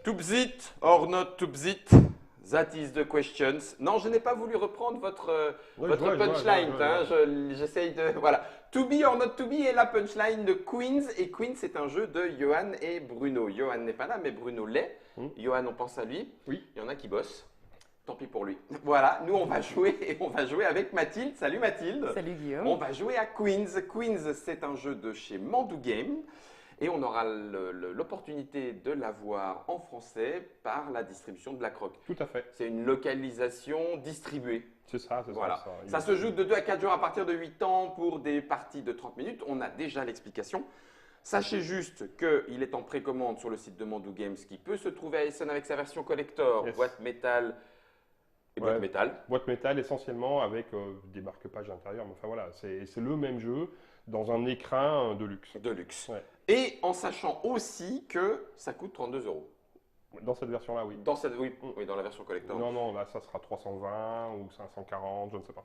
To bzit or not to bzit? That is the questions. Non, je n'ai pas voulu reprendre votre punchline. J'essaye de. Voilà. To be or not to be est la punchline de Queens. Et Queens, c'est un jeu de Johan et Bruno. Johan n'est pas là, mais Bruno l'est. Johan, on pense à lui. Oui. Il y en a qui bossent. Tant pis pour lui. Voilà, nous on va jouer et on va jouer avec Mathilde. Salut Mathilde. Salut Guillaume. On va jouer à Queens. Queens, c'est un jeu de chez Mandou Game. Et on aura l'opportunité de l'avoir en français par la distribution de la Croque. Tout à fait. C'est une localisation distribuée. C'est ça, c'est Voilà. ça. Ça se joue de 2 à 4 jours à partir de 8 ans pour des parties de 30 minutes. On a déjà l'explication. Sachez juste qu'il est en précommande sur le site de Mandou Games qui peut se trouver à Essen avec sa version collector, boîte métal et boîte métal. Boîte métal essentiellement avec des marque-pages intérieures. Mais enfin voilà, c'est le même jeu dans un écrin de luxe. De luxe. Ouais. Et en sachant aussi que ça coûte 32 €. Dans cette version-là, oui. Oui, dans la version collector. Non, là, ça sera 320 ou 540, je ne sais pas.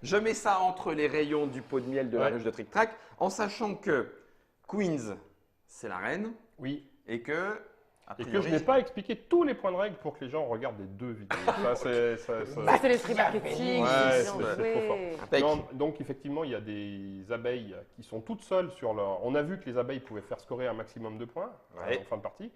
Je mets ça entre les rayons du pot de miel de la ruche de Trick Track, en sachant que Queens, c'est la reine. Oui. Et que je n'ai pas expliqué tous les points de règle pour que les gens regardent les 2 vidéos. C'est l'esprit marketing. C'est trop fort. Non, donc effectivement, il y a des abeilles qui sont toutes seules sur leur… On a vu que les abeilles pouvaient faire scorer un maximum de points en fin de partie.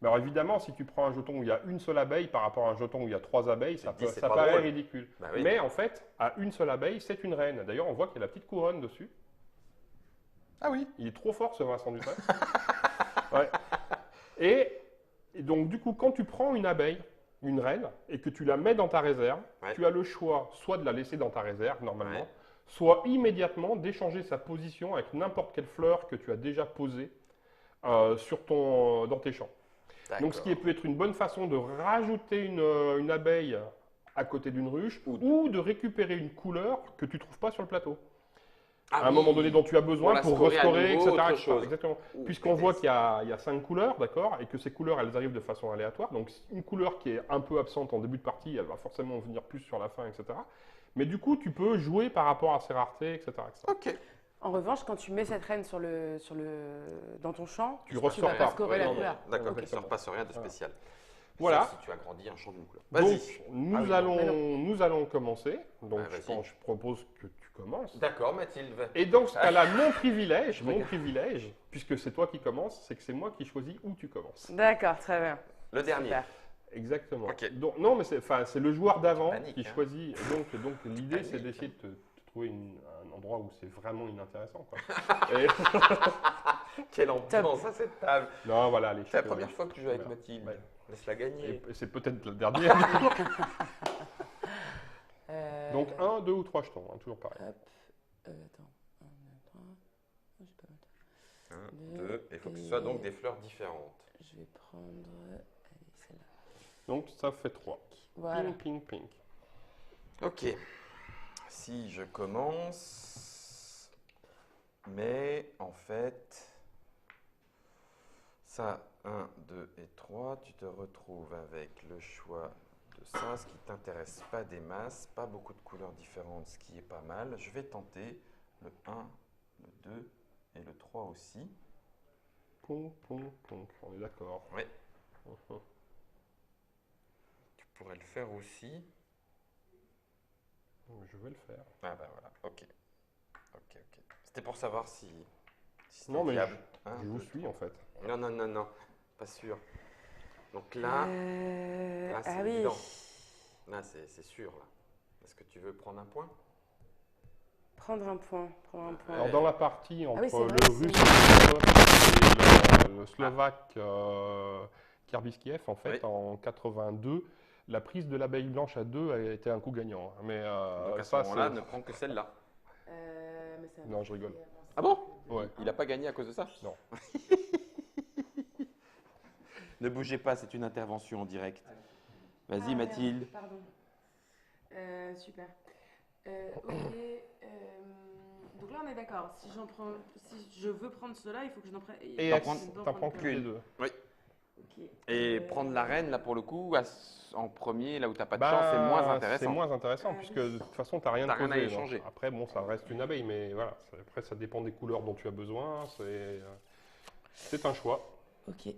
Mais alors évidemment, si tu prends un jeton où il y a une seule abeille par rapport à un jeton où il y a 3 abeilles, ça paraît ridicule. Bah oui. Mais en fait, à une seule abeille, c'est une reine. D'ailleurs, on voit qu'il y a la petite couronne dessus. Ah oui. Il est trop fort ce Vincent Dutray. Ouais. Et donc du coup, quand tu prends une abeille, une reine, et que tu la mets dans ta réserve, tu as le choix soit de la laisser dans ta réserve normalement, soit immédiatement d'échanger sa position avec n'importe quelle fleur que tu as déjà posée dans tes champs. Donc ce qui peut être une bonne façon de rajouter une abeille à côté d'une ruche ou de récupérer une couleur que tu ne trouves pas sur le plateau. À un moment donné dont tu as besoin pour rescorer, etc. Exactement. Puisqu'on voit qu'il y a 5 couleurs, d'accord, et que ces couleurs, elles arrivent de façon aléatoire. Donc une couleur qui est un peu absente en début de partie, elle va forcément venir plus sur la fin, etc. Mais du coup, tu peux jouer par rapport à ses raretés, etc. Ok. En revanche, quand tu mets cette reine dans ton champ, tu ressors pas. Scorer la couleur. D'accord, tu ne sors pas rien de spécial. Voilà. Sauf si tu agrandis un champ d'une couleur. Donc, nous allons commencer. Donc, je propose que tu commences. D'accord, Mathilde. Et donc, ce cas-là, mon privilège, puisque c'est toi qui commences, c'est que c'est moi qui choisis où tu commences. D'accord, très bien. Le dernier. Super. Exactement. Okay. Donc, non, mais c'est le joueur d'avant qui choisit. Donc l'idée, c'est d'essayer de trouver un endroit où c'est vraiment inintéressant. Quoi. Quelle ambiance à cette table. Non, voilà. C'est la première fois que tu joues avec Mathilde. Ouais. Laisse-la gagner. Et c'est peut-être la dernière. Donc 1, 2 ou 3 jetons, toujours pareil. Attends. 1, 2, il faut que ce soit donc des fleurs différentes. Je vais prendre celle-là. Donc ça fait 3. Voilà. Pink. Ok. Si je commence, mais en fait, ça, 1, 2 et 3, tu te retrouves avec le choix de ça, ce qui ne t'intéresse pas des masses, pas beaucoup de couleurs différentes, ce qui est pas mal. Je vais tenter le 1, le 2 et le 3 aussi. On est d'accord. Oui. Tu pourrais le faire aussi. Je vais le faire. Ah ben voilà, ok. C'était pour savoir si non, mais viable. Je vous suis en fait. Non, pas sûr. Donc là, c'est évident. Là, c'est sûr. Là. Est-ce que tu veux prendre un point? Prendre un point. Alors dans la partie entre le russe et le slovaque Kirbiskiev, en fait, en 82, la prise de l'abeille blanche à 2 a été un coup gagnant. Mais donc à ce moment-là, ne prends que celle-là. Non, je rigole. Ah bon? Ouais. Il n'a pas gagné à cause de ça? Non. Ne bougez pas, c'est une intervention en direct. Vas-y, Mathilde. Pardon. Super. Ok. Donc là, on est d'accord. Si je veux prendre cela, il faut que je n'en prenne. Et t'en prends que les 2. Oui. Okay. Et prendre la reine, là, pour le coup, en premier, là où tu n'as pas de chance, c'est moins intéressant. C'est moins intéressant, puisque de toute façon, tu n'as rien à échanger. Après, bon, ça reste une abeille, mais voilà. Après, ça dépend des couleurs dont tu as besoin. C'est un choix. Ok.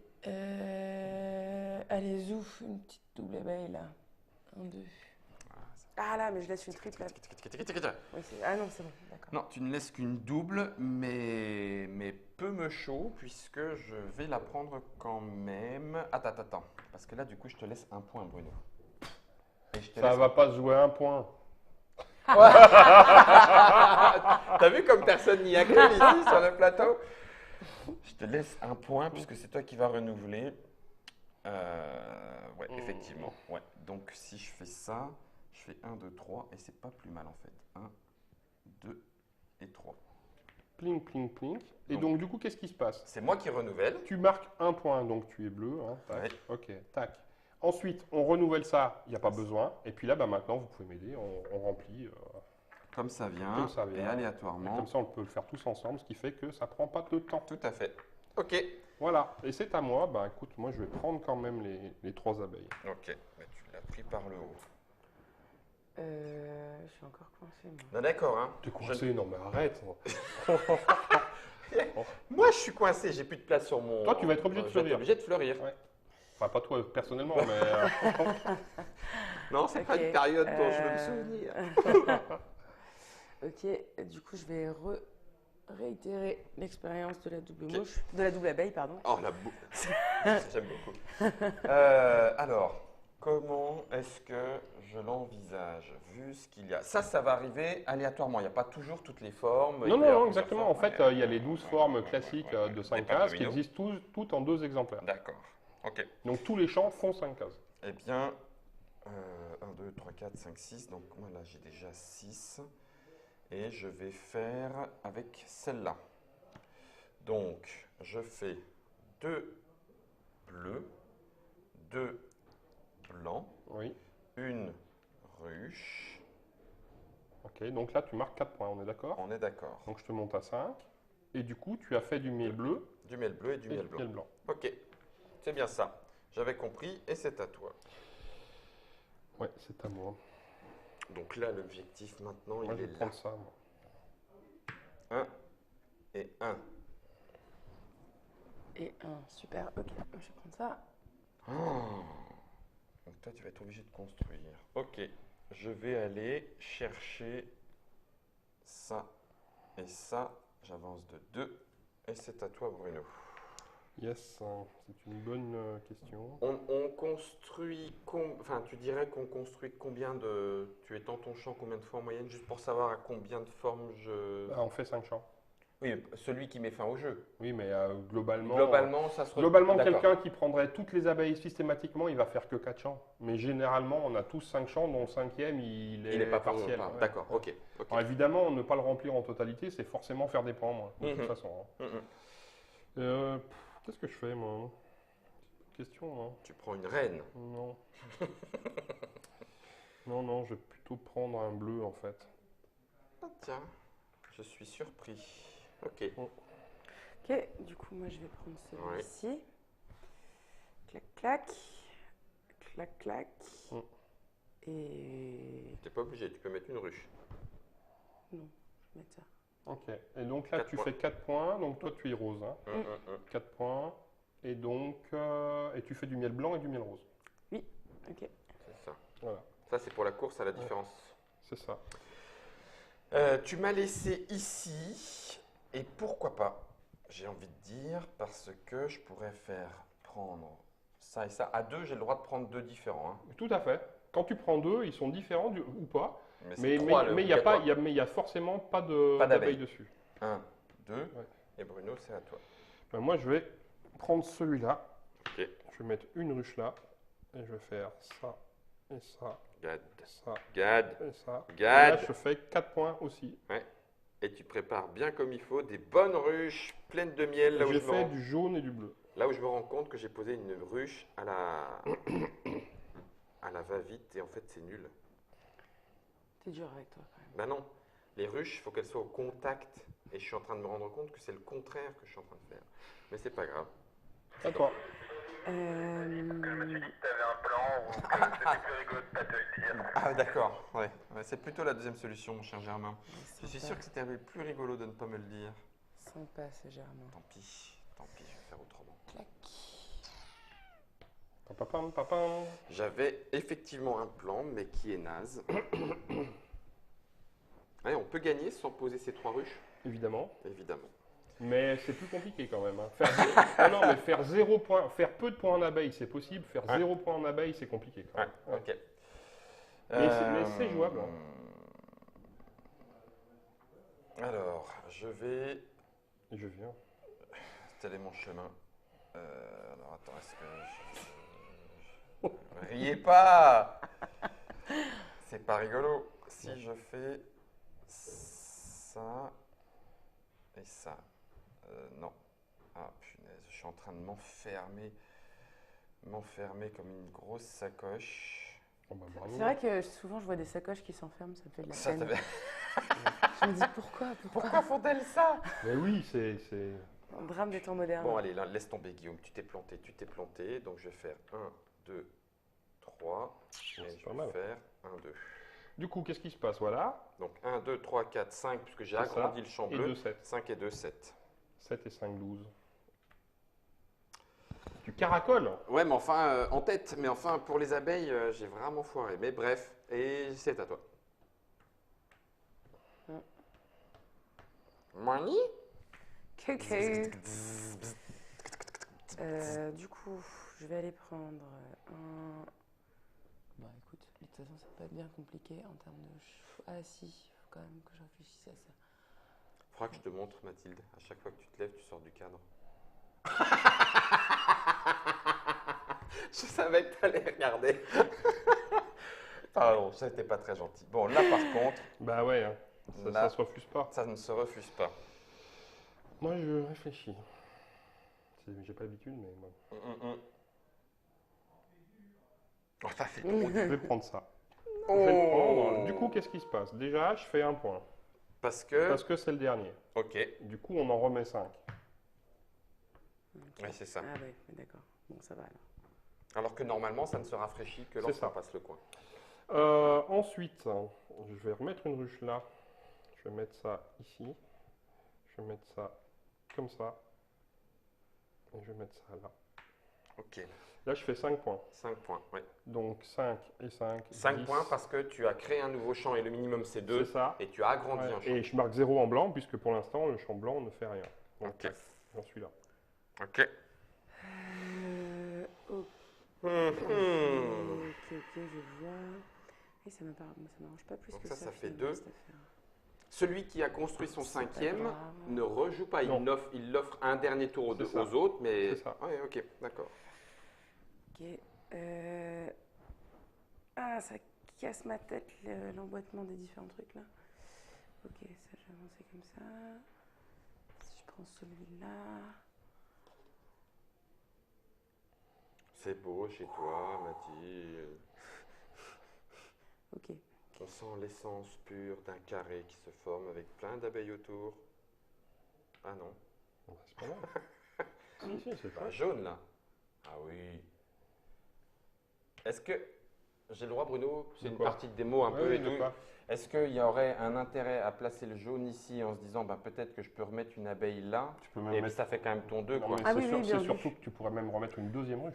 Allez, zouf, une petite double abeille là. 1, 2. Ah là, mais je laisse une triple. Oui, ah non, c'est bon, d'accord. Non, tu ne laisses qu'une double, mais peu me chaud, puisque je vais la prendre quand même. Attends. Parce que là, du coup, je te laisse un point, Bruno. Et je te Ça laisse va pas se jouer à un point. T'as vu comme personne n'y a cru ici sur le plateau? Je te laisse un point puisque c'est toi qui vas renouveler. Ouais, effectivement. Ouais. Donc si je fais ça, je fais 1, 2, 3 et c'est pas plus mal en fait. 1, 2 et 3. Pling, pling, pling. Et donc du coup, qu'est-ce qui se passe? C'est moi qui renouvelle. Tu marques un point, donc tu es bleu. Hein, tac. Ouais. Ok, tac. Ensuite, on renouvelle ça, il n'y a pas besoin. Et puis là, bah, maintenant, vous pouvez m'aider, on remplit Comme ça vient. comme ça vient. Et aléatoirement. Comme ça, on peut le faire tous ensemble, ce qui fait que ça prend pas de temps. Tout à fait. Ok. Voilà, et c'est à moi. Bah écoute, moi je vais prendre quand même les 3 abeilles. Ok. Bah, tu l'as pris par le haut. Je suis encore coincée, moi. Non, d'accord, hein. T'es coincé, non mais arrête. Moi, je suis coincé, j'ai plus de place sur mon. Toi, tu vas être obligé de Je vais être fleurir. obligé de fleurir. Ouais. Enfin, pas toi personnellement, mais Non, c'est pas Ok, une période dont je veux me souvenir. Ok, du coup, je vais réitérer l'expérience de la double mouche, de la double abeille, pardon. Oh, la boue. J'aime beaucoup. Alors, comment est-ce que je l'envisage, vu ce qu'il y a? Ça va arriver aléatoirement. Il n'y a pas toujours toutes les formes. non, Il peut y avoir non, plusieurs exactement. En formes. fait, il y a les 12 formes classiques de 5 Des pattes cases de qui Mino. existent toutes en 2 exemplaires. D'accord. Ok. Donc tous les champs font 5 cases. Eh bien, 1, 2, 3, 4, 5, 6. Donc, moi, là, j'ai déjà 6. Et je vais faire avec celle-là. Donc, je fais 2 bleus, 2 blancs, Oui. une ruche. Ok, donc là tu marques 4 points, on est d'accord? On est d'accord. Donc je te monte à 5. Et du coup, tu as fait du miel bleu Du miel bleu et du et miel du blanc. miel blanc. Ok, c'est bien ça. J'avais compris et c'est à toi. Ouais, c'est à moi. Donc là, l'objectif maintenant, Moi, il je est vais là. prendre ça. Moi. 1 et 1. Et 1, super. Ok, je vais prendre ça. Donc toi, tu vas être obligé de construire. Ok, je vais aller chercher ça et ça. J'avance de 2 et c'est à toi, Bruno. Yes, c'est une bonne question. On construit, enfin tu dirais qu'on construit combien de, tu étends ton champ combien de fois en moyenne, juste pour savoir à combien de formes je... Ah, on fait 5 champs. Oui, celui qui met fin au jeu. Oui, mais globalement, Globalement, ça se globalement D'accord. quelqu'un qui prendrait toutes les abeilles systématiquement, il va faire que 4 champs. Mais généralement, on a tous 5 champs, dont le 5e, il est pas partiel. pas- Ouais. D'accord, Ouais. ok. Alors évidemment, ne pas le remplir en totalité, c'est forcément faire des points en moins, de toute façon. Hein. Qu'est-ce que je fais, moi? Question, hein. Tu prends une reine. Non. non, je vais plutôt prendre un bleu, en fait. Ah, tiens, je suis surpris. Ok. Ok, du coup, moi, je vais prendre Ouais. celui-ci. Clac, clac. Clac, clac. Et... T'es pas obligé, tu peux mettre une ruche. Non, je vais mettre ça. Ok. Et donc là, 4 tu points. fais 4 points, donc toi, tu es rose. Hein. 4 points. Et donc, et tu fais du miel blanc et du miel rose. Oui, ok. C'est ça. Voilà, Ça, c'est pour la course à la différence. c'est ça. Tu m'as laissé ici, et pourquoi pas, j'ai envie de dire, parce que je pourrais faire prendre ça et ça. À 2, j'ai le droit de prendre 2 différents. Hein. Tout à fait. Quand tu prends 2, ils sont différents ou pas. c'est Mais 3, il n'y a, pas- il y a forcément pas Pas d'abeilles d'abeilles. dessus. 1, 2, Ouais. et Bruno, c'est à toi. Ben, moi, je vais prendre celui-là. Ok. Je vais mettre une ruche là. Et je vais faire ça, et ça, Gad, ça, Gad, et ça. Et Gad. là, je fais 4 points aussi. Et tu prépares bien comme il faut des bonnes ruches pleines de miel. Là où, J'ai je me fait rends, du jaune et du bleu. là où je me rends compte que j'ai posé une ruche à la va-vite, et en fait, c'est nul. T'es dur avec toi, quand même. Ben non, les ruches, il faut qu'elles soient au contact. Et je suis en train de me rendre compte que c'est le contraire que je suis en train de faire. Mais c'est pas grave. D'accord. Si t'avais un plan ou que c'était plus rigolo de pas te le dire. Ah d'accord, ouais. C'est plutôt la deuxième solution, mon cher Germain. Je suis Sympa. sûr que c'était plus rigolo de ne pas me le dire. Sympa, ce Germain. Tant pis, je vais faire autrement. Clac. Papapam, papam. J'avais effectivement un plan, mais qui est naze. Allez, on peut gagner sans poser ces 3 ruches? Évidemment. Évidemment. Mais c'est plus compliqué quand même. Hein. Non, mais faire 0 points, faire peu de points en abeille, c'est possible. Faire 0 points en abeille, c'est compliqué. Quand même. Ouais. Ok. Mais c'est jouable. Hein. Alors, je vais Et je viens. installer mon chemin. Alors, attends, est-ce que riez pas! C'est pas rigolo. Si je fais ça et ça. Non. Ah, punaise, je suis en train de m'enfermer comme une grosse sacoche. Oh, bah, bravo. C'est vrai que souvent je vois des sacoches qui s'enferment, ça me fait de la Ça, peine. Je me dis pourquoi font-elles ça? Mais oui, c'est. Un drame des temps modernes. Bon, allez, là, laisse tomber, Guillaume. Tu t'es planté. Donc, je vais faire 1, 2, 3. Et c'est je pas vais mal. faire 1, 2. Du coup, qu'est-ce qui se passe? Voilà. Donc, 1, 2, 3, 4, 5, puisque j'ai C'est agrandi ça. le champ Et bleu. 2, 7. 5 et 2, 7. 7 et 5, 12. Tu caracoles. Ouais, mais enfin, en tête. Mais enfin, pour les abeilles, j'ai vraiment foiré. Mais bref, et c'est à toi. Money? Ok. Du coup, je vais aller prendre un. Bah écoute, de toute façon, ça peut être bien compliqué en termes de. Ah si, il faut quand même que je réfléchisse à ça. Faudra que je te montre, Mathilde. À chaque fois que tu te lèves, tu sors du cadre. Je savais que tu allais regarder. Pardon, ça n'était pas très gentil. Bon, là par contre, Bah ouais, hein. Ça se refuse pas. ça ne se refuse pas. Moi, je réfléchis. J'ai pas l'habitude, mais bon. Oh, ça c'est trop. Je vais prendre ça. Je vais le prendre. Du coup, qu'est-ce qui se passe? Déjà, je fais un point. Parce que. Parce que c'est le dernier. Ok. Du coup, on en remet 5. Ok. Ouais, c'est ça. Ah ouais, d'accord. Bon, ça va alors. Alors que normalement, ça ne se rafraîchit que C'est lorsqu'on ça. passe le coin. Ensuite, je vais remettre une ruche là. Je vais mettre ça ici. Je vais mettre ça comme ça. Et je vais mettre ça là. Ok. Là, je fais 5 points. 5 points, oui. Donc 5 et 5. 5 10. points parce que tu as créé un nouveau champ et le minimum c'est 2. C'est ça. Et tu as agrandi Ouais. un champ. Et je marque 0 en blanc, puisque pour l'instant, le champ blanc ne fait rien. Donc, Ok. j'en suis là. Ok. Ok, Mhm. je vois. Et ça m'arrange pas plus Donc que ça, ça. ça fait finalement, 2. cette affaire. Celui qui a construit son C'est pas cinquième grave. ne rejoue pas. Non. Il offre un dernier tour C'est ça. aux autres, mais. C'est ça. Oui, ok, d'accord. Ok. Ah, ça casse ma tête l'emboîtement des différents trucs là. Ok, ça je vais avancer comme ça. Si je prends celui-là. C'est beau chez toi, Mathilde. Ok. On sent l'essence pure d'un carré qui se forme avec plein d'abeilles autour. Ah non. Bon, c'est pas mal. Si, si, c'est Bah, chouette. jaune là. Ah oui. Est-ce que. J'ai le droit, Bruno? C'est De une quoi? partie de démo un Ouais, peu oui, et de tout. quoi? Est-ce qu'il y aurait un intérêt à placer le jaune ici en se disant ben, peut-être que je peux remettre une abeille là? Tu peux même Et puis mettre. ça fait quand même ton 2 Non, quoi. mais Ah c'est oui, sûr- oui, c'est bien vu. surtout que tu pourrais même remettre une deuxième ruche.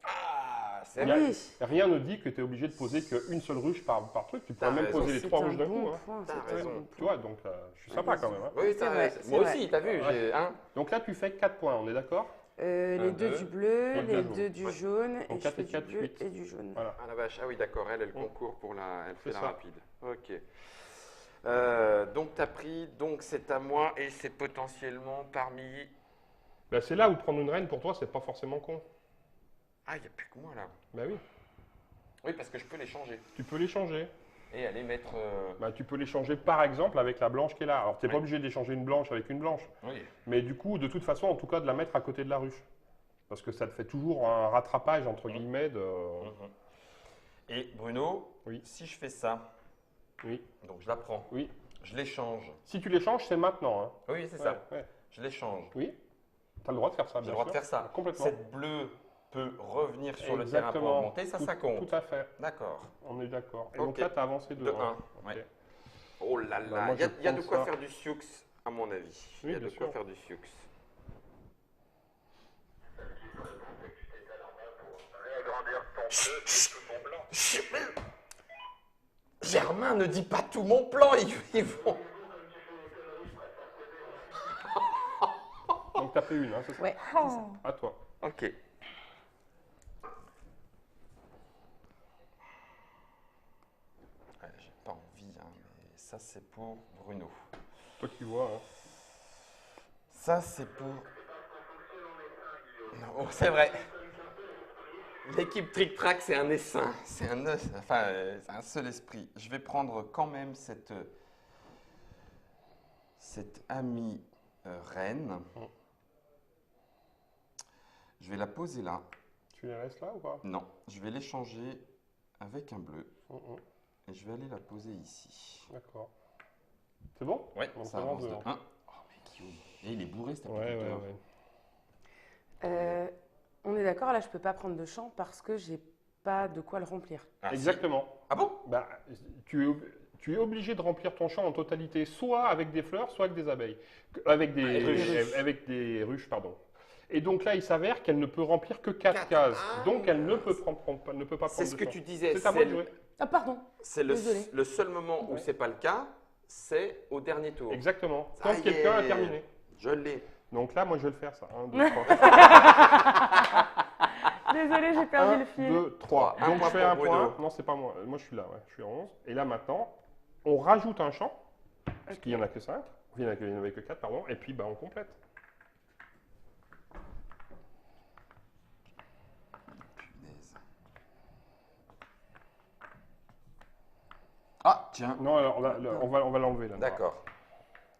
Ah, c'est Il y a- vrai. Oui. Rien ne dit que tu es obligé de poser qu'une seule ruche par truc. Tu pourrais T'as même raison. poser les C'est 3 un ruches d'un bon coup. Hein. point, T'as c'est un raison. bon Tu point. vois, donc je suis sympa bien quand sûr. même. Hein. Oui, C'est vrai, c'est moi vrai. aussi, t'as vu. Ouais. Hein. Donc là, tu fais 4 points, on est d'accord? Les Un, 2 deux. du bleu, Et les deux 2 du Ouais. jaune, et Donc je 4 fais et du 4, bleu 8. et du jaune. Voilà. Ah la vache, ah oui d'accord, elle Mm. concourt pour elle fait C'est la ça. rapide. Ok. Donc t'as pris, donc c'est à moi et c'est potentiellement parmi... Bah, c'est là où prendre une reine pour toi, c'est pas forcément con. Ah, il n'y a plus que moi là. Bah oui, Oui, parce que je peux les changer tu peux les changer. et aller mettre... Bah, tu peux les changer par exemple avec la blanche qui est là. Alors tu n'es Oui. pas obligé d'échanger une blanche avec une blanche. Oui. Mais du coup, de toute façon, en tout cas, de la mettre à côté de la ruche. Parce que ça te fait toujours un rattrapage, entre guillemets, de... Et Bruno, Oui. si je fais ça, Oui, donc je la prends, oui. je l'échange. Si tu les changes, c'est maintenant. Hein. Oui, c'est Ouais, ça. ouais. Je l'échange. Oui, tu as le droit de faire ça, J'ai bien le droit de sûr. faire ça. Complètement. Cette bleue peut revenir sur le terrain pour Exactement. augmenter, ça compte. Tout à fait, D'accord. on est d'accord. Et Ok. donc là, tu as avancé de De 1. un, ouais. Oh là Bah, là, moi, il y a, je il y a de prends quoi ça. faire du sioux, à mon avis. Il Oui, y a de bien quoi sûr. faire du sioux. tout mon blanc. Germain, ne dis pas tout mon plan, ils vont... Donc t'as fait une, hein, c'est ça? Ouais, c'est ça. À toi. Ok. Ouais, j'ai pas envie, hein, mais ça c'est pour Bruno. Toi qui vois. Hein. Ça c'est pour... Non, oh, c'est vrai. L'équipe Trick Track, c'est un essaim. C'est un seul esprit. Je vais prendre quand même cette amie reine. Je vais la poser là. Tu les restes là ou pas? Non, je vais l'échanger avec un bleu. Et je vais aller la poser ici. D'accord. C'est bon? Oui, On ça commence avance de devant. 1. Oh, mais Guillaume. Et il est bourré, cet Ouais, applicateur. ouais. On est d'accord, là, je peux pas prendre de champ parce que j'ai pas de quoi le remplir. Ah, si. Exactement. Ah bon? Bah, tu es obligé de remplir ton champ en totalité, soit avec des fleurs, soit avec des abeilles. Avec des ruches. Avec des ruches, pardon. Et donc là, il s'avère qu'elle ne peut remplir que 4 Quatre. cases. Ah, Donc elle ne peut pas prendre C'est de ce que champ. tu disais. C'est à moi de jouer. Ah, pardon. C'est Désolée. le seul moment où Ouais. c'est pas le cas, c'est au dernier tour. Exactement. Ça Quand y quelqu'un a est. terminé. Je l'ai. Donc là, moi, je vais le faire, ça. 1, 2, 3. Désolée, j'ai perdu 1, le fil. 2, 3. Un Donc point je fais pour un Bruno. point. Non, c'est pas moi. Moi, je suis là. Ouais. Je suis à 11. Et là, maintenant, on rajoute un champ. Parce qu'il n'y en a que 5. Il n'y en avait que 4, pardon. Et puis, bah, on complète. Punaise. Ah, tiens. Non, alors là, on va l'enlever là. D'accord.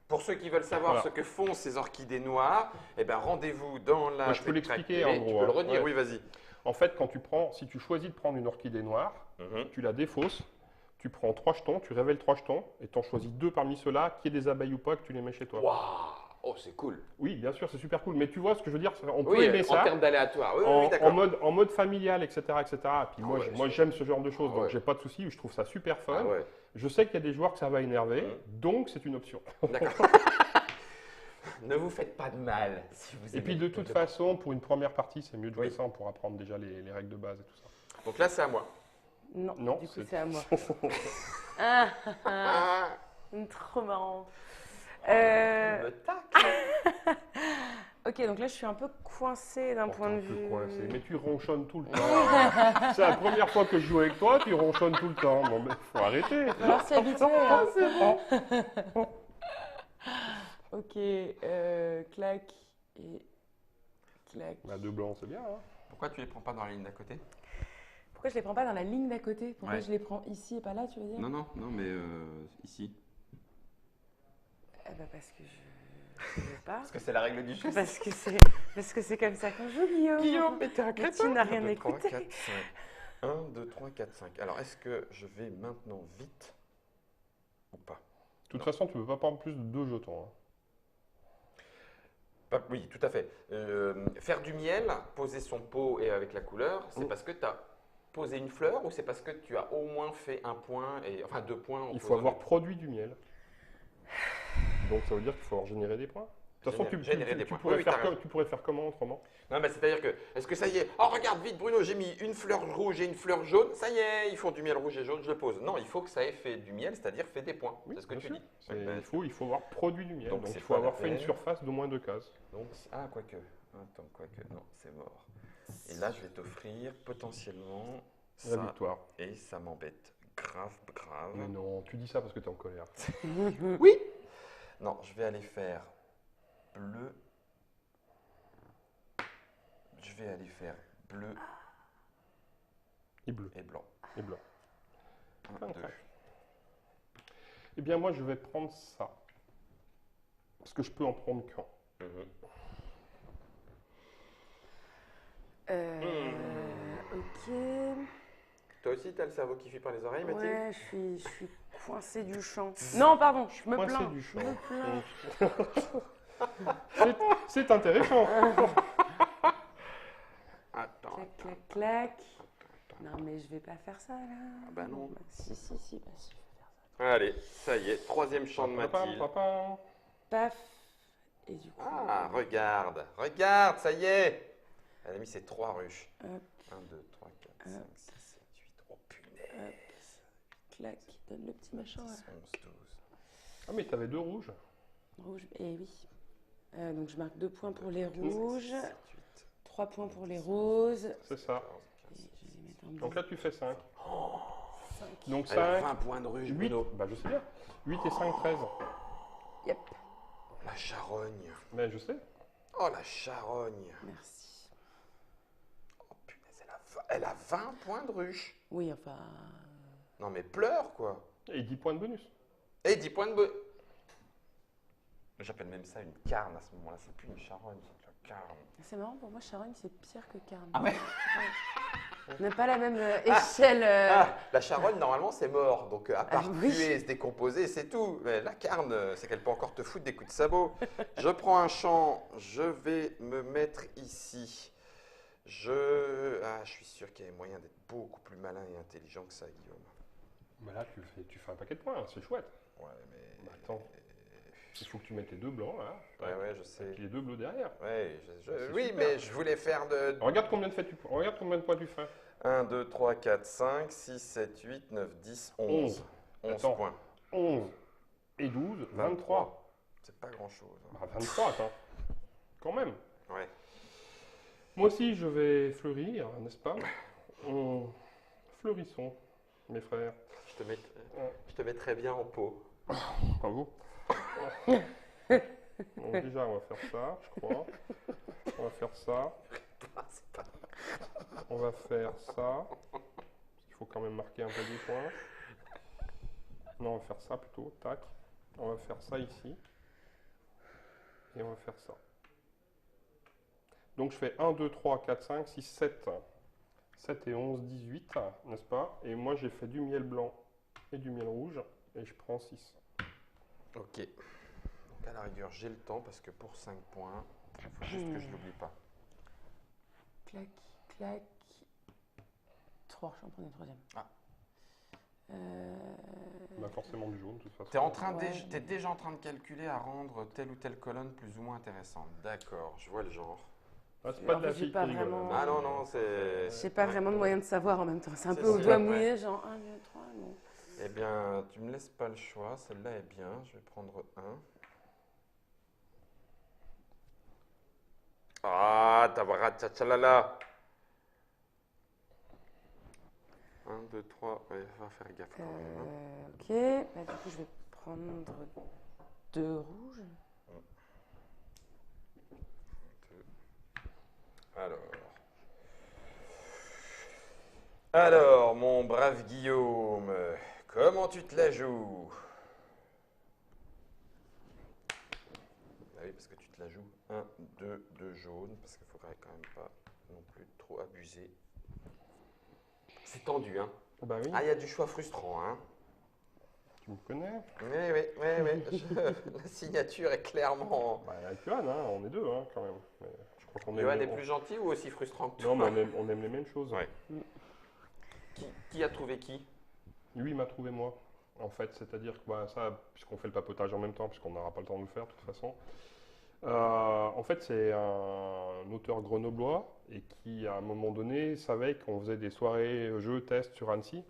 Pour ceux qui veulent savoir Voilà. ce que font ces orchidées noires, eh ben rendez-vous dans la. Moi, je peux Trick Track l'expliquer, TV. en Tu gros, peux le hein. redire, Ouais. oui, vas-y. En fait, si tu choisis de prendre une orchidée noire, tu la défausses, tu prends 3 jetons, tu révèles 3 jetons, et tu en choisis 2 parmi ceux-là, qu'il y ait des abeilles ou pas, que tu les mets chez toi. Waouh. Oh, c'est cool. Oui, bien sûr, c'est super cool. Mais tu vois ce que je veux dire? On peut Oui, aimer en ça termes d'aléatoire. Oui, oui, d'accord. en mode familial, etc. etc. Et puis moi, ouais, moi j'aime ce genre de choses, Ah donc ouais. j'ai pas de souci, je trouve ça super fun. Ah ouais. Je sais qu'il y a des joueurs que ça va énerver, donc c'est une option. D'accord. Ne vous faites pas de mal. Si vous Et puis aimez de le toute jeu. façon, pour une première partie, c'est mieux de jouer Oui. ça pour apprendre déjà les règles de base et tout ça. Donc là, c'est à moi. Non, Non, du coup, c'est- c'est à moi. Ah, Ah, trop marrant. me tacle. Ok, donc là, je suis un peu coincée d'un point de Un peu vue. coincé, mais tu ronchonnes tout le temps. C'est la première fois que je joue avec toi, tu ronchonnes tout le temps. Bon, mais faut arrêter. Alors, c'est habitué. hein. C'est bon. Ok, clac et clac. Bah, 2 blancs, c'est bien. Hein. Pourquoi tu les prends pas dans la ligne d'à côté? Pourquoi je les prends pas dans la ligne d'à côté? Pourquoi Ouais. je les prends ici et pas là, tu veux dire? Non, mais ici. Eh ben, parce que je veux pas. Parce que c'est la règle du jeu. Parce que c'est comme ça qu'on joue, Guillaume. Guillaume, mais t'es un Mais crétin. tu n'as rien 1, 2, 3, écouté. 4, 5. 1, 2, 3, 4, 5. Alors, est-ce que je vais maintenant vite ou pas? De toute façon, tu ne peux pas prendre plus de 2 jetons. Hein. Oui, tout à fait. Faire du miel, poser son pot et avec la couleur, c'est parce que tu as posé une fleur ou c'est parce que tu as au moins fait un point, enfin 2 points en Il faut posant avoir des- produit du miel. Donc ça veut dire qu'il faut avoir généré des points. De toute façon, Générer des points. pourrais Oui, faire t'as raison. tu pourrais faire comment autrement? Non, mais c'est-à-dire que, est-ce que ça y est? Oh, regarde vite, Bruno, j'ai mis une fleur rouge et une fleur jaune. Ça y est, ils font du miel rouge et jaune, je le pose. Non, il faut que ça ait fait du miel, c'est-à-dire fait des points. Oui, c'est ce que bien tu sûr. dis. C'est- Ouais, il faut avoir produit du miel. donc Donc, c'est il faut pas avoir la fait une peine. surface d'au moins 2 cases. Donc, ah, quoique. Attends, quoique. Non, c'est mort. Et là, je vais t'offrir potentiellement La ça. victoire. Et ça m'embête. Grave, grave. Mais non, tu dis ça parce que tu es en colère. Oui. Non, je vais aller faire bleu. Je vais aller faire bleu Et bleu. et blanc. Et blanc. 1, 2. Eh bien, moi, je vais prendre ça. Parce que je peux en prendre qu'un. Ok. Toi aussi, t'as le cerveau qui fuit par les oreilles, Mathilde? Ouais, je suis coincée du champ. Non, pardon, je me Coincé plains. du Je champ. me plains. C'est intéressant. Attends. Clac, clac, clac. Non, mais je vais pas faire ça là. Ah bah non. Si, bah si, je vais faire ça. Allez, ça y est, troisième chant de Mathilde. Papa. Paf. Et du coup. Ah, regarde, regarde, ça y est. Elle a mis ses 3 ruches. Hop. 1, 2, 3, 4, 5, 6. clac, donne le petit machin. 10, Là. 11, 12. Ah, mais t'avais 2 rouges. Rouge, et oui. Donc je marque 2 points pour les 5, 6, rouges, 7, 8. 3 points pour les roses. C'est ça. Et je vais mettre un Donc là, tu fais 5. 5. Donc Elle a 5, 20 points de ruche, 8, Bruno. bah je sais bien. 8 et 5, 13. Yep, La charogne. Mais je sais. Oh, la charogne. merci. Oh, punaise, elle a 20 points de ruche. Oui, enfin. Non, mais pleure, quoi. Et 10 points de bonus. Et 10 points de... J'appelle même ça une carne à ce moment-là. C'est plus une charogne, c'est une carne. C'est marrant, pour moi, Charogne, c'est pire que Carne. Ah ouais. On n'a pas la même échelle. Ah, la charogne, normalement, c'est mort. Donc, à part Ah, oui. tuer, se décomposer, c'est tout. Mais la carne, c'est qu'elle peut encore te foutre des coups de sabot. Je prends un champ. Je vais me mettre ici. Je suis sûr qu'il y a moyen d'être beaucoup plus malin et intelligent que ça, Guillaume. Bah là, tu fais un paquet de points, hein, c'est chouette. Ouais, mais... Bah, attends. Il faut que tu mettes tes 2 blancs là. Ouais, je sais. Et puis les 2 bleus derrière. Ouais, c'est oui, super. mais je voulais faire de... Regarde combien de points tu fais. 1, 2, 3, 4, 5, 6, 7, 8, 9, 10, 11. 11 Attends. points. 11 et 12, 23. C'est pas grand-chose. Hein. Bah 23, attends. Quand même. Ouais. Moi aussi, je vais fleurir, n'est-ce pas? Fleurissons, mes frères. Je te mettrai bien en pot. Bravo. Donc déjà, on va faire ça, je crois. On va faire ça. On va faire ça. Parce qu'il faut quand même marquer un peu des points. Non, on va faire ça plutôt. Tac. On va faire ça ici. Et on va faire ça. Donc je fais 1, 2, 3, 4, 5, 6, 7. 7 et 11, 18, n'est-ce pas? Et moi, j'ai fait du miel blanc et du miel rouge. Et je prends 6. Ok. Donc à la rigueur, j'ai le temps parce que pour 5 points, il faut juste que je l'oublie pas. Clac, clac. 3, j'en prends une troisième. Ah. On a forcément du jaune, de toute façon. T'es déjà en train de calculer à rendre telle ou telle colonne plus ou moins intéressante. D'accord, je vois le genre. Ah, c'est pas de la En fait, j'ai fille pas qui rigole. vraiment- Ah non, c'est... J'ai pas vraiment de moyen de savoir en même temps. C'est un C'est peu au ça, doigt ouais. mouillé, genre 1, 2, 3. Bon. Eh bien, tu me laisses pas le choix. Celle-là est bien. Je vais prendre 1. Ah, tabara tchatchalala. 1, 2, 3. Ouais, va faire gaffe quand même. Hein. Ok, bah, du coup, je vais prendre 2 rouges. Alors, mon brave Guillaume, comment tu te la joues? Ah oui, parce que tu te la joues 1, 2, 2 jaunes, parce qu'il ne faudrait quand même pas non plus trop abuser. C'est tendu, hein? Bah oui, Ah, il y a du choix frustrant, hein? tu me connais. Oui. La signature est clairement... Bah, avec Johan, hein, on est deux, hein, quand même. Mais je crois qu'on Johan aime- est plus gentil ou aussi frustrant que Non, toi? mais on aime les mêmes choses. Ouais. Qui a trouvé qui? Lui, il m'a trouvé moi. En fait, c'est-à-dire que bah, ça, puisqu'on fait le papotage en même temps, puisqu'on n'aura pas le temps de le faire de toute façon. En fait, c'est un auteur grenoblois et qui, à un moment donné, savait qu'on faisait des soirées jeux tests sur Annecy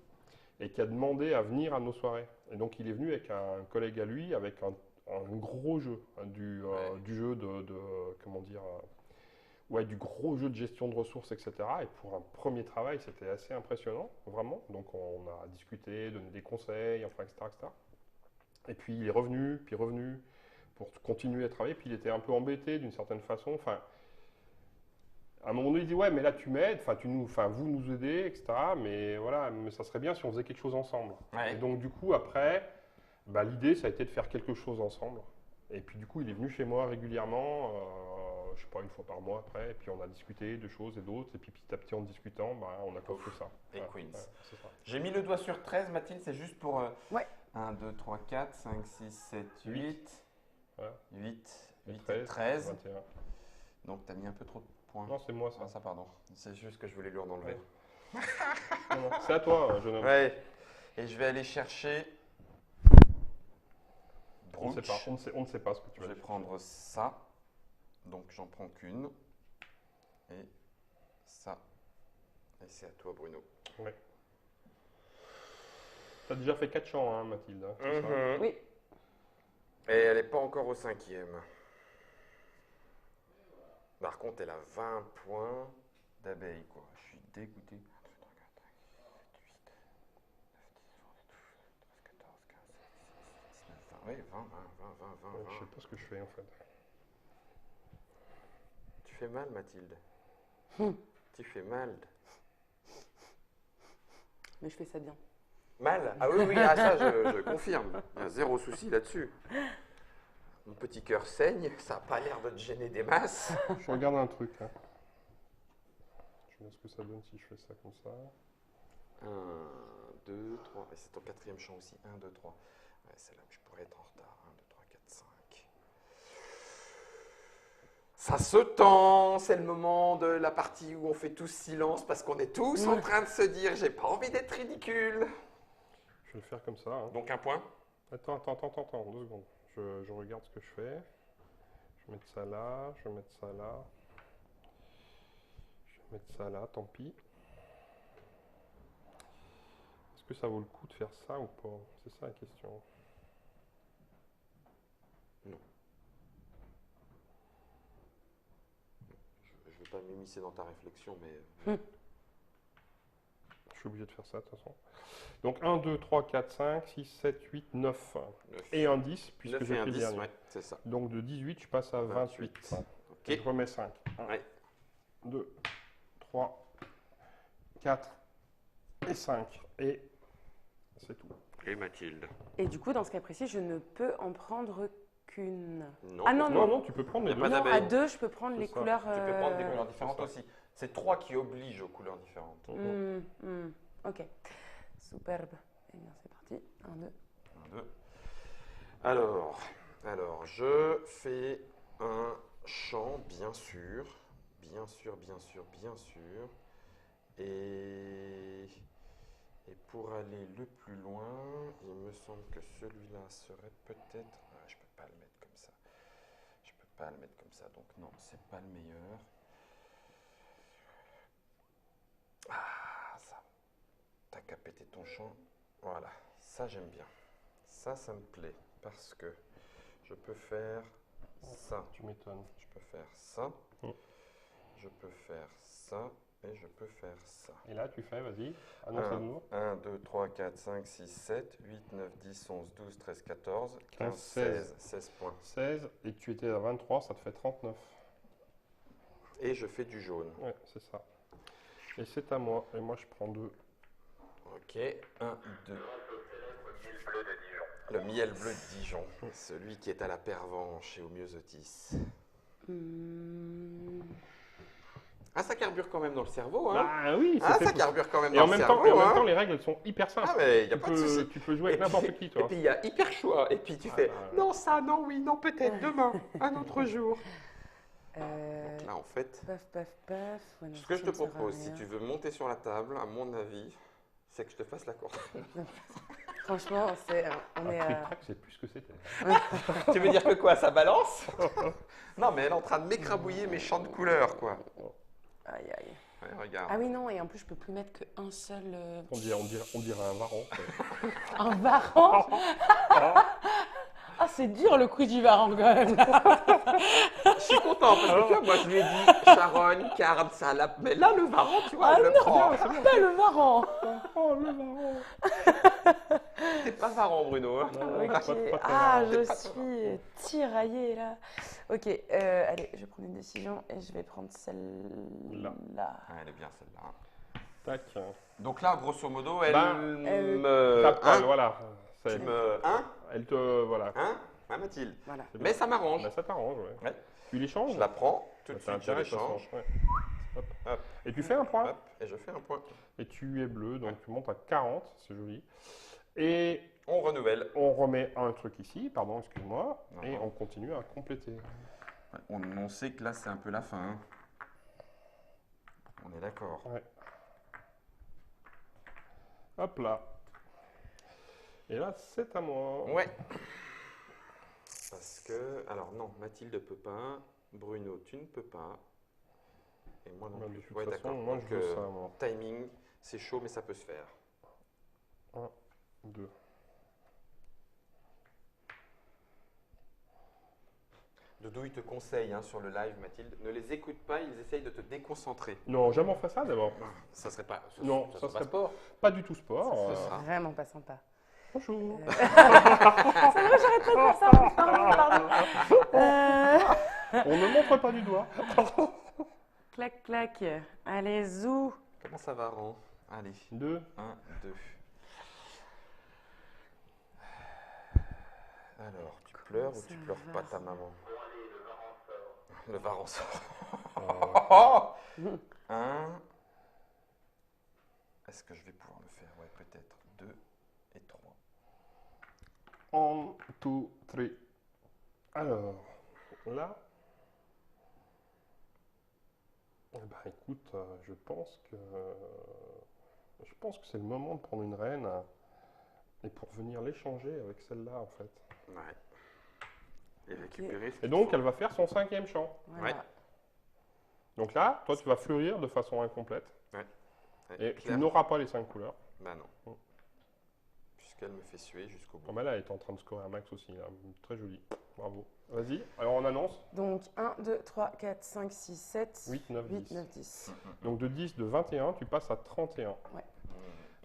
et qui a demandé à venir à nos soirées. Et donc, il est venu avec un collègue à lui, avec un gros jeu, hein, du jeu comment dire, du gros jeu de gestion de ressources, etc. Et pour un premier travail, c'était assez impressionnant, vraiment. Donc, on a discuté, donné des conseils, enfin, etc., etc. Et puis, il est revenu, pour continuer à travailler. Puis, il était un peu embêté d'une certaine façon. Enfin, à un moment donné, il dit ouais, mais là, tu m'aides, vous nous aidez, etc. Mais voilà, mais ça serait bien si on faisait quelque chose ensemble. Ouais. Et donc, du coup, après, bah, l'idée, ça a été de faire quelque chose ensemble. Et puis, du coup, il est venu chez moi régulièrement, je sais pas, une fois par mois après. Et puis, on a discuté de choses et d'autres. Et puis, petit à petit, en discutant, bah, on a construit ça. Et Ouais, Queens. ouais, c'est ça. J'ai mis le doigt sur 13, Mathilde, c'est juste pour... Ouais. 1, 2, 3, 4, 5, 6, 7, 8. Ouais. 8 Et et 13. 21. Donc, tu as mis un peu trop de points. Non, c'est moi, ça. Ah, ça, pardon. C'est juste que je voulais lui en enlever. Ouais. Non, non, c'est à toi, jeune homme. Ouais. Et je vais aller chercher... On ne sait pas, Brooch. on ne sait pas ce que tu Je vas vais dire. prendre ça. Donc, j'en prends qu'une. Et ça. Et c'est à toi, Bruno. Ouais. Tu as déjà fait 4 champs, hein, Mathilde. Hein, c'est ça Oui. Et elle n'est pas encore au 5e. Par contre, elle a 20 points d'abeille, quoi. Je suis dégoûté. 1, 2, 3, 4, 5, 6, 7, 8, 9, 10, 11, 12, 13, 14, 15, 16, 17, 18, 19, 20. Oui, 20, 20. Je sais pas ce que je fais en fait. Tu fais mal, Mathilde. Tu fais mal. Mais je fais ça bien. Mal? Ah oui, oui, ah, ça je confirme. Il y a zéro souci là-dessus. Mon petit cœur saigne, ça n'a pas l'air de te gêner des masses. Je regarde un truc. Hein. Je vois ce que ça donne si je fais ça comme ça. 1, 2, 3. Et c'est ton 4e champ aussi. 1, 2, 3. Ouais, c'est là que je pourrais être en retard. 1, 2, 3, 4, 5. Ça se tend. C'est le moment de la partie où on fait tous silence parce qu'on est tous en train de se dire j'ai pas envie d'être ridicule. Je vais le faire comme ça. Hein. Donc un point. Attends, 2 secondes. Je regarde ce que je fais. Je vais mettre ça là, je vais mettre ça là. Je vais mettre ça là, tant pis. Est-ce que ça vaut le coup de faire ça ou pas? C'est ça la question. Non. Je ne veux pas m'immiscer dans ta réflexion, mais... Je suis obligé de faire ça de toute façon. Donc 1, 2, 3, 4, 5, 6, 7, 8, 9. 9. Et un 10, puisque 9 j'ai et un pris le 10, dernier. ouais, c'est ça. Donc de 18, je passe à 28. Ok. Et je remets 5. 1, Ouais. 2, 3, 4 et 5. Et c'est tout. Et Mathilde? Et du coup, dans ce cas précis, je ne peux en prendre qu'une. Non. Ah non, Non, tu peux prendre les Y a deux. pas Non, d'abeille. à 2, je peux prendre C'est les ça. couleurs. Tu peux prendre des couleurs c'est différentes ça. aussi. C'est 3 qui obligent aux couleurs différentes. Ok. Superbe. Eh bien, c'est parti. 1, 2. 1, 2. Alors, je fais un champ, bien sûr. Bien sûr. Et pour aller le plus loin, il me semble que celui-là serait peut-être... Ah, je peux pas le mettre comme ça. Donc non, c'est pas le meilleur. Ah, ça. T'as qu'à péter ton champ. Voilà, ça j'aime bien. Ça me plaît parce que je peux faire ça. Tu m'étonnes. Je peux faire ça. Mm. Je peux faire ça. Et je peux faire ça. Et là, tu fais, vas-y, annonce-nous. 1, 2, 3, 4, 5, 6, 7, 8, 9, 10, 11, 12, 13, 14, 15, 15, 16. 16 points. 16, et tu étais à 23, ça te fait 39. Et je fais du jaune. Ouais, c'est ça. Et c'est à moi, et moi je prends 2. Ok, 1, 2. Le miel bleu de Dijon. Celui qui est à la Pervenche et au Myosotis. Ah, ça carbure quand même dans le cerveau, hein? Ah oui, Ah, c'est ça carbure quand même et dans en le même cerveau, temps, et en même hein? temps, les règles elles sont hyper simples. Ah, mais il n'y a tu pas de peux, souci. tu peux jouer avec n'importe qui, Et toi. puis, il y a hyper choix. Et puis, tu fais, non, ça, non, oui, non, peut-être, demain, un autre jour. Donc là, en fait, Paf. Ouais, non, ce que je ça te ne sert à propose, si rien. tu veux monter sur la table, à mon avis, c'est que je te fasse la course. Franchement, on est Un à. trick-track, c'est plus ce que c'était. Tu veux dire que quoi, ça balance? Non, mais elle est en train de m'écrabouiller mes champs de couleurs, quoi. Aïe. Ouais, regarde. Ah oui, non, et en plus, je peux plus mettre qu'un seul. On dirait un varan. Un varan. Ah, c'est dur le coup du varan quand même. Je suis content parce que tu vois, moi je lui ai dit charogne, carne, salade, mais là le varan, tu vois, elle le prend. Pas le varan. Oh, le varan. T'es pas varan, Bruno. Hein. Ok. pas Ah, T'es je pas suis tiraillée là. Ok, allez, je vais prendre une décision et je vais prendre celle-là. Ah, elle est bien celle-là. Tac. Donc là, grosso modo, elle Bah, me. Tape pas, Hein voilà. Tu me. Hein Elle te. Voilà. Hein Hein, Mathilde? Voilà. C'est Mais bien. ça m'arrange. Bah, ça t'arrange, ouais. Ouais. Tu l'échanges? Je la prends, tout de Bah, t'as suite je intérêt, de toute façon, l'échange. ouais. Hop. Hop, Et tu fais un point. hop, et je fais un point. Et tu es bleu, donc tu montes à 40, c'est joli. Et On renouvelle. on remet un truc ici, pardon, excuse-moi, et Mhm. on continue à compléter. On sait que là c'est un peu la fin. Hein. On est d'accord. Ouais. Hop là. Et là, c'est à moi. Ouais. Parce que, alors non, Mathilde peut pas, Bruno, tu ne peux pas, et moi non Bah, de plus. toute Ouais, façon, d'accord. moi, Donc, je veux ça, moi. timing, c'est chaud, mais ça peut se faire. 1, 2. Doudou, il te conseille sur le live, Mathilde, ne les écoute pas, ils essayent de te déconcentrer. Non, jamais on fait ça d'abord. Ça serait pas. Non, ça serait sport. pas du tout sport. Ça sera. Vraiment pas sympa. Bonjour. C'est vrai, j'arrête pas de faire ça. Pardon. On ne montre pas du doigt. Clac, clac. Allez, zou. Comment ça va, Ron? Allez. 2. 1, 2. Alors, tu pleures ou tu pleures pas ta maman? Le var en sort. 1. Est-ce que je vais pouvoir le faire? Ouais, peut-être. 2 et 3. 1, 2, 3. Alors, là. Eh ben, écoute, je pense que c'est le moment de prendre une reine et pour venir l'échanger avec celle-là, en fait. Ouais. Et récupérer. Et donc, elle va faire son 5e champ. Voilà. Ouais. Donc là, toi, tu vas fleurir de façon incomplète. Ouais. Et tu Claire. n'auras pas les 5 couleurs. Bah non. Puisqu'elle me fait suer jusqu'au bout. Oh, bah là, elle est en train de scorer un max aussi. Là. Très joli. Bravo. Vas-y. Alors, on annonce. Donc 1, 2, 3, 4, 5, 6, 7, 8, 9, 8, 10. 9, 10. Donc de 10, de 21, tu passes à 31. Ouais.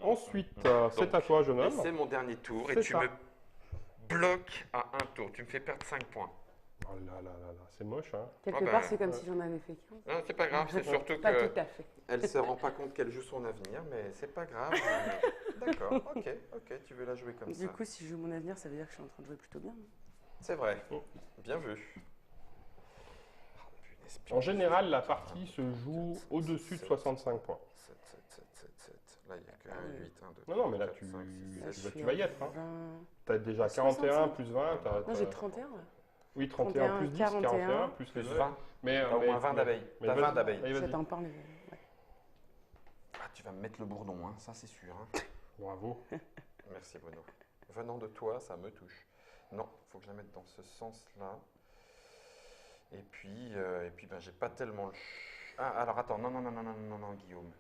Ensuite, c'est Donc, à toi, jeune Et homme. c'est mon dernier tour et C'est tu ça. me bloques à un tour. Tu me fais perdre 5 points. Oh là là là là, c'est moche, hein. Quelque Ah bah, part, c'est comme si j'en avais fait 15. Non, c'est pas grave, c'est surtout Pas que tout à fait. elle se rend pas compte qu'elle joue son avenir, mais c'est pas grave. D'accord, ok, tu veux la jouer comme ça. Du coup, si je joue mon avenir, ça veut dire que je suis en train de jouer plutôt bien. C'est vrai. Oh. Bien vu. En général, la partie se joue au-dessus de 65 points. 7, 7, 7, 7, 7. Là, il n'y a que 8, 1, 2, Non, non, mais là, 4, tu, 5, 6, Là, 7. je suis tu vas y à être. Hein. 20. Tu as déjà 41 65. plus 20. Non, j'ai 31 là. Oui, 31 plus 10, 41 plus les Plus 20. 20. Mais, T'as au moins 20 d'abeilles. mais T'as vas-y. 20 d'abeilles. Allez, vas-y. J'attends pas le. Ouais. Ah, tu vas me mettre le bourdon, ça c'est sûr. Bravo. Merci Bruno. Venant de toi, ça me touche. Non, il faut que je la mette dans ce sens-là. Et puis ben, j'ai pas tellement le... Ah, alors attends, non, Guillaume,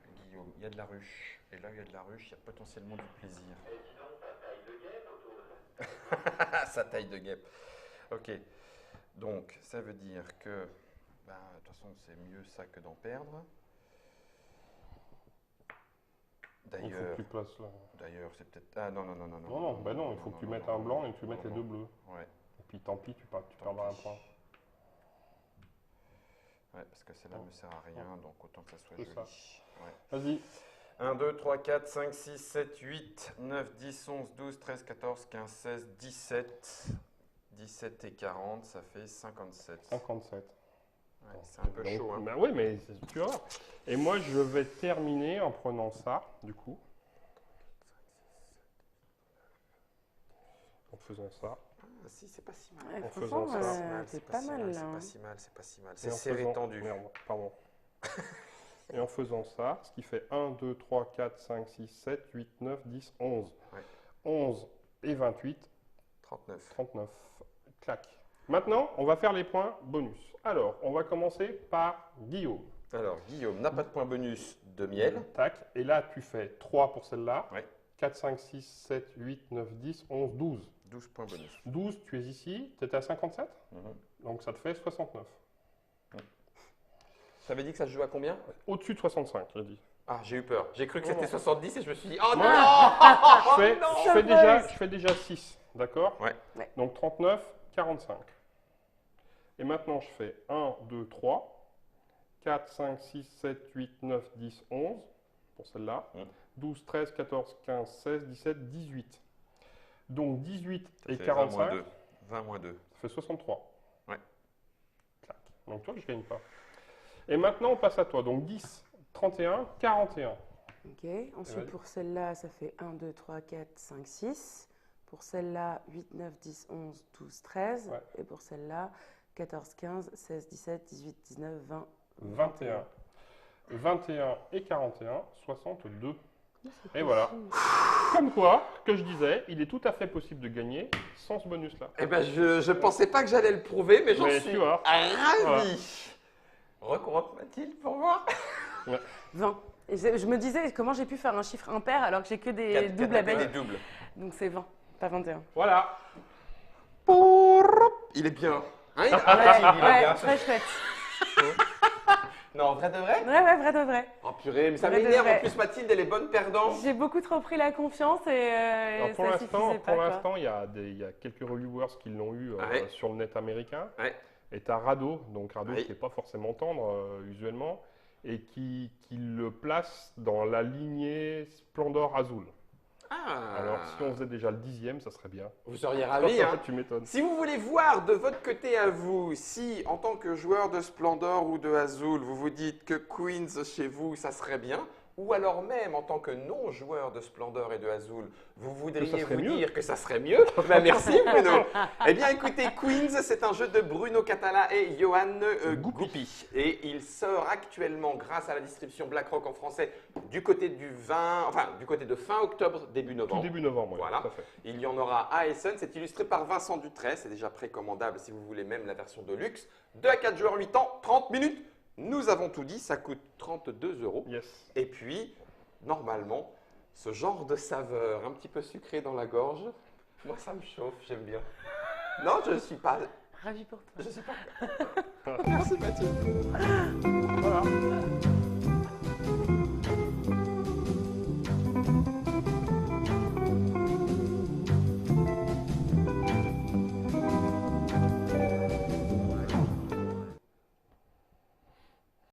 il y a de la ruche. Et là, il y a de la ruche, il y a potentiellement du plaisir. Et sinon, ta taille de guêpe autour de ça. Sa taille de guêpe. Ok, donc ça veut dire que, ben, de toute façon, c'est mieux ça que d'en perdre. Il faut que D'ailleurs, tu places là. c'est peut-être... Ah non. Non, bah non, il faut que tu mettes un blanc et que tu mettes les deux bleus. Ouais. Et puis tant pis, tu perdras un point. Ouais, parce que celle-là ne me sert à rien, donc autant que ça soit C'est joli. ça. Vas-y. 1, 2, 3, 4, 5, 6, 7, 8, 9, 10, 11, 12, 13, 14, 15, 16, 17. 17 et 40, ça fait 57. 57. Ouais, c'est un peu Donc, chaud. bah oui, mais tu vois. Et moi, je vais terminer en prenant ça, du coup. En faisant ça. Ah, si, c'est pas si mal. Ouais, En franchement, faisant ça, c'est pas mal là. C'est hein. pas si mal, c'est pas si mal. Et C'est en serré faisant- tendu. Merde, pardon. Et en faisant ça, ce qui fait 1, 2, 3, 4, 5, 6, 7, 8, 9, 10, 11. Ouais. 11 et 28, 39. 39. Clac. Maintenant, on va faire les points bonus. Alors, on va commencer par Guillaume. Alors, Guillaume n'a pas de point bonus de miel. Tac. Et là, tu fais 3 pour celle-là. Ouais. 4, 5, 6, 7, 8, 9, 10, 11, 12. 12 points bonus. 12, tu es ici. Tu étais à 57. Mhm. Donc, ça te fait 69. Ça veut dire que ça se joue à combien? Au-dessus de 65, j'ai dit. Ah, j'ai eu peur. J'ai cru que Non, c'était non. 70 et je me suis dit, oh non, Je fais déjà 6, d'accord? Ouais. Ouais. Donc 39, 45. Et maintenant, je fais 1, 2, 3, 4, 5, 6, 7, 8, 9, 10, 11, pour celle-là. Mm. 12, 13, 14, 15, 16, 17, 18. Donc 18 Ça et fait 45, 20 moins 2. 20 moins 2. ça fait 63. Ouais. Clac. Donc toi, je ne gagne pas. Et maintenant, on passe à toi. Donc 10, 31, 41. Ok. Ensuite, vas-y. pour celle-là, ça fait 1, 2, 3, 4, 5, 6. Pour celle-là, 8, 9, 10, 11, 12, 13. Ouais. Et pour celle-là, 14, 15, 16, 17, 18, 19, 20. 21. 21 et 41, 62. C'est Et voilà. fou. Comme quoi, que je disais, il est tout à fait possible de gagner sans ce bonus-là. Eh ben, je pensais pas que j'allais le prouver, mais j'en Mais suis tu vois. ravi. Recours Mathilde pour voir. 20. Et je me disais, comment j'ai pu faire un chiffre impair alors que j'ai que des Quatre- doubles quatre- abeilles. Des doubles. Donc c'est 20, pas 21. Voilà. Il est bien. Hein, il est Ouais, bien. très chouette. Non, vrai de vrai? Ouais, vrai de vrai. Oh purée, mais ça Vrai de m'énerve. vrai. En plus, Mathilde, elle est bonne perdante. J'ai beaucoup trop pris la confiance et Alors, pour ça suffisait pas. pour quoi. l'instant, il y a quelques reviewers qui l'ont eu Ouais. sur le net américain. Ouais. Et tu as Rado, donc Rado Oui. qui n'est pas forcément tendre usuellement, et qui le place dans la lignée Splendor Azul. Ah. Alors si on faisait déjà le 10e, ça serait bien. Vous seriez ravis, hein? Tu m'étonnes. Si vous voulez voir de votre côté à vous, si en tant que joueur de Splendor ou de Azul, vous vous dites que Queens chez vous, ça serait bien, ou alors même en tant que non-joueur de Splendor et de Azul, vous voudriez serait vous mieux. dire que ça serait mieux, ben merci Bruno. Eh bien écoutez, Queens, c'est un jeu de Bruno Catala et Johan Goupy. Et il sort actuellement, grâce à la distribution BlackRock en français, du côté du côté de fin octobre, début novembre. Tout début novembre, oui, Voilà. tout à fait. Il y en aura à Essen. C'est illustré par Vincent Dutray. C'est déjà précommandable si vous voulez même la version de luxe. 2 à 4 joueurs, 8 ans, 30 minutes. Nous avons tout dit. Ça coûte 32 €. Yes. Et puis, normalement, ce genre de saveur un petit peu sucrée dans la gorge, moi, ça me chauffe. J'aime bien. Non, je ne suis pas. Ravi pour toi. Je suis pas. Merci Mathilde. Voilà.